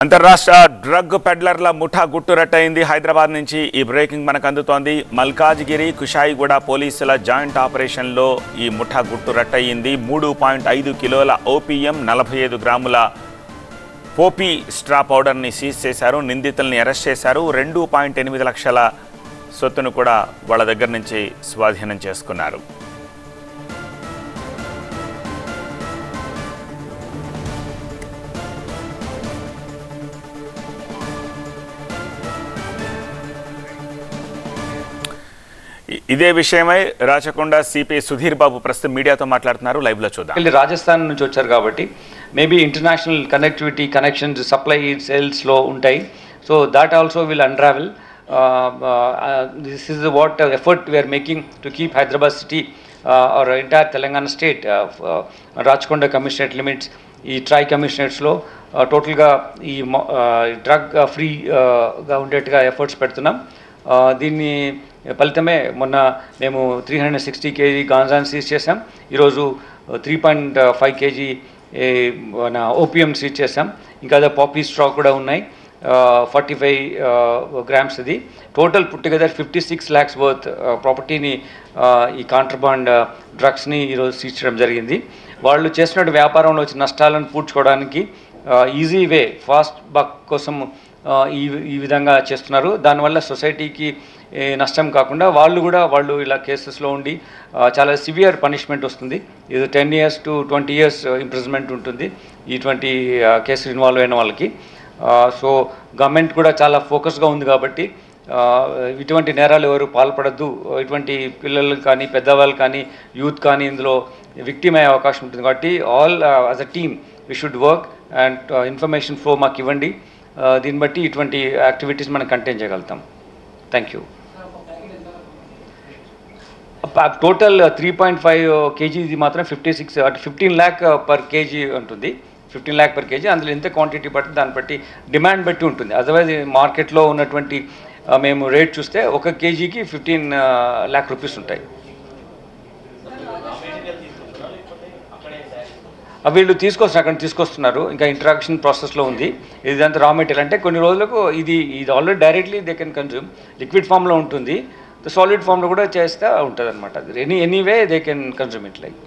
అంతర్రాష్ట్ర డ్రగ్ పెడ్లర్ల ముఠా గుట్టురట్టయింది. హైదరాబాద్ నుంచి ఈ బ్రేకింగ్ మనకు అందుతోంది. మల్కాజ్గిరి కుషాయిగూడ పోలీసుల జాయింట్ ఆపరేషన్లో ఈ ముఠా గుట్టురట్టయింది. 3.5 కిలోల ఓపీఎం, 45 గ్రాముల పోపీ స్ట్రా పౌడర్ని సీజ్ చేశారు. నిందితుల్ని అరెస్ట్ చేశారు. 2.8 లక్షల సొత్తును కూడా వాళ్ళ దగ్గర నుంచి స్వాధీనం చేసుకున్నారు. ఇదే విషయమై రాచకొండ సిపి సుధీర్ బాబు ప్రస్తుతం మీడియాతో మాట్లాడుతున్నారు. లైవ్ లో చూద్దాం. రాజస్థాన్ నుంచి వచ్చారు కాబట్టి maybe international connectivity connections supply sales లో ఉంటాయి. So that also will unravel. This is what effort we are making to keep Hyderabad city or entire Telangana state Rachakonda commissionerate limits, ఈ ట్రై కమిషనరేట్స్లో టోటల్గా ఈ డ్రగ్ ఫ్రీగా ఉండేట్టుగా ఎఫర్ట్స్ పెడుతున్నాం. దీన్ని ఫలితమే మొన్న మేము 360 కేజీ గాంజాని సీజ్ చేసాం. ఈరోజు 3.5 కేజీ మన ఓపీఎం సీజ్ చేసాం. ఇంకా అదే పాపీ స్ట్రా కూడా ఉన్నాయి, 45 గ్రామ్స్. ఇది total put together 56 lakhs worth ప్రాపర్టీని ఈ కాంట్రబాండ్ డ్రగ్స్ని ఈరోజు సీజ్ చేయడం జరిగింది. వాళ్ళు చేసినట్టు వ్యాపారంలో వచ్చిన నష్టాలను పూడ్చుకోవడానికి ఈజీ వే, ఫాస్ట్ బక్ కోసం ఈ విధంగా చేస్తున్నారు. దానివల్ల సొసైటీకి నష్టం కాకుండా వాళ్ళు ఇలా కేసెస్లో ఉండి చాలా సివియర్ పనిష్మెంట్ వస్తుంది. ఇది 10 years to 20 years ఇంప్రిజన్మెంట్ ఉంటుంది ఇటువంటి కేసులు ఇన్వాల్వ్ అయిన వాళ్ళకి. సో గవర్నమెంట్ కూడా చాలా ఫోకస్గా ఉంది కాబట్టి ఇటువంటి నేరాలు ఎవరు పాల్పడద్దు, ఇటువంటి పిల్లలు కానీ పెద్దవాళ్ళు కానీ యూత్ కానీ ఇందులో విక్టిమ్ అయ్యే అవకాశం ఉంటుంది. కాబట్టి all as a team we should work and information flow మాకు ఇవ్వండి. దీన్ని బట్టి ఇటువంటి యాక్టివిటీస్ మనం కంటైన్ చేయగలుగుతాం. Thank you. టోటల్ 3.5 kg ఇది మాత్రం 15 lakh per kg ఉంటుంది. 15 lakh per kg. అందులో ఎంత క్వాంటిటీ బట్టి దాన్ని బట్టి డిమాండ్ బట్టి ఉంటుంది. అదర్వైజ్ మార్కెట్లో ఉన్నటువంటి మేము రేట్ చూస్తే 1 kgకి 15 lakh rupees ఉంటాయి. వీళ్ళు అక్కడ తీసుకొస్తున్నారు. ఇంకా ఇంట్రాక్షన్ ప్రాసెస్లో ఉంది. ఇదంతా రా మెటీరియల్ అంటే కొన్ని రోజులకు ఇది already directly they can consume. Liquid ఫామ్లో ఉంటుంది, సాలిడ్ ఫామ్లో కూడా చేస్తే ఉంటుంది అనమాట. అది anyway they can consume it like.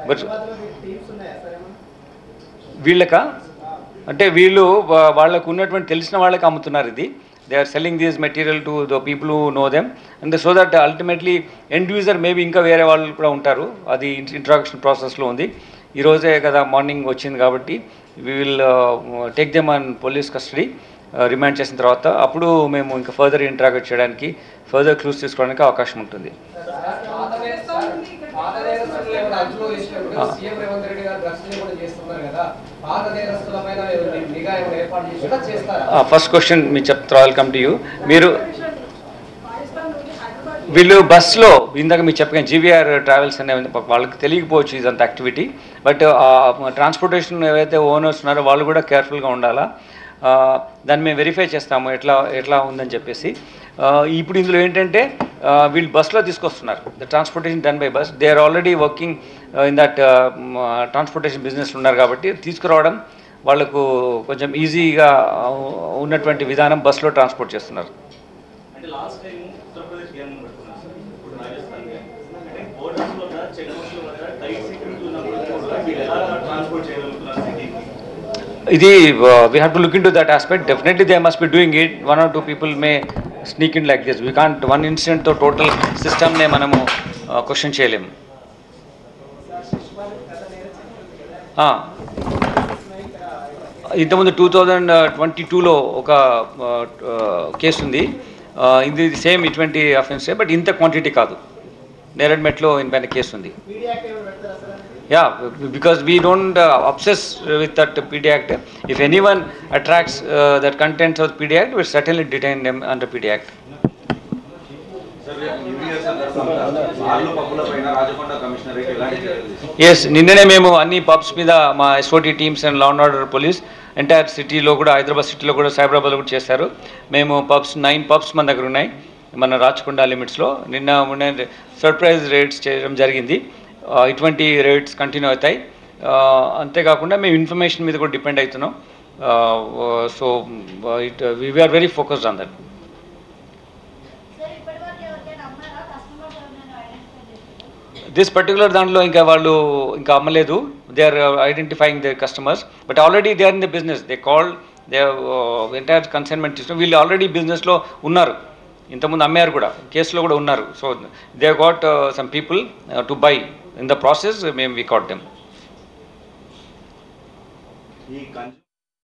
But వీళ్ళు వాళ్ళకు ఉన్నటువంటి తెలిసిన వాళ్ళకి అమ్ముతున్నారు. ఇది they are selling this material to the people who know them and so that ultimately end user maybe ఇంకా వేరే వాళ్ళు కూడా ఉంటారు. అది ఇంట్రాక్షన్ ప్రాసెస్లో ఉంది. ఈరోజే కదా మార్నింగ్ వచ్చింది కాబట్టి we will take them on police custody. Remand చేసిన తర్వాత అప్పుడు మేము ఇంకా ఫర్దర్ ఇంటరాక్ట్ చేయడానికి, ఫర్దర్ క్లూస్ తీసుకోవడానికి అవకాశం ఉంటుంది. ఫస్ట్ క్వశ్చన్ మీ చెప్తారు, వెల్కమ్ టు యూ. వీళ్ళు బస్లో ఇందాక మీరు చెప్పగానే జీవీఆర్ ట్రావెల్స్ అనే వాళ్ళకి తెలియకపోవచ్చు ఇదంత యాక్టివిటీ. బట్ ట్రాన్స్పోర్టేషన్ ఏవైతే ఓనర్స్ ఉన్నారో వాళ్ళు కూడా కేర్ఫుల్గా ఉండాలా. దాన్ని మేము వెరిఫై చేస్తాము ఎట్లా ఉందని చెప్పేసి. ఇప్పుడు ఇందులో ఏంటంటే వీళ్ళు బస్లో తీసుకొస్తున్నారు. The transportation done by bus. They are already working in that transportation business ఉన్నారు కాబట్టి తీసుకురావడం వాళ్ళకు కొంచెం ఈజీగా ఉన్నటువంటి విధానం బస్లో ట్రాన్స్పోర్ట్ చేస్తున్నారు. ఇది we have to look into that aspect. Definitely they must be doing it. 1 or 2 people may sneak in like this. We can't one incident తో టోటల్ సిస్టమ్నే మనము క్వశ్చన్ చేయలేము. ఇంతకుముందు 2022లో ఒక కేసు ఉంది. ఇది సేమ్ ఇటువంటి అఫెన్సే, బట్ ఇంత క్వాంటిటీ కాదు. నేరడ్మెట్లో ఇన్పైన కేసు ఉంది. Yeah, because we don't obsess with that PD Act. If anyone attracts that contents of PD Act, we certainly detain them under PD Act. Yes, నిన్ననే మేము అన్ని పబ్స్ మీద మా SOT teams and law and order police entire సిటీలో కూడా, హైదరాబాద్ సిటీలో కూడా, సైబరాబాద్లో కూడా చేశారు. మేము 9 పబ్స్ మన దగ్గర ఉన్నాయి మన రాచకొండ లిమిట్స్లో. నిన్న సర్ప్రైజ్ రేట్స్ చేయడం జరిగింది. ఇటువంటి రేట్స్ కంటిన్యూ అవుతాయి. అంతేకాకుండా మేము ఇన్ఫర్మేషన్ మీద కూడా డిపెండ్ అవుతున్నాం. So we were very focused on that. This particular దాంట్లో ఇంకా వాళ్ళు ఇంకా అమ్మలేదు. They are identifying their customers, but already they are in the business. They called they entire consignment system. వీళ్ళు ఆల్రెడీ బిజినెస్లో ఉన్నారు, ఇంతకుముందు అమ్మారు కూడా, కేసులో కూడా ఉన్నారు. So they got some people to buy. In the process మేము వి కాట్ దెమ్.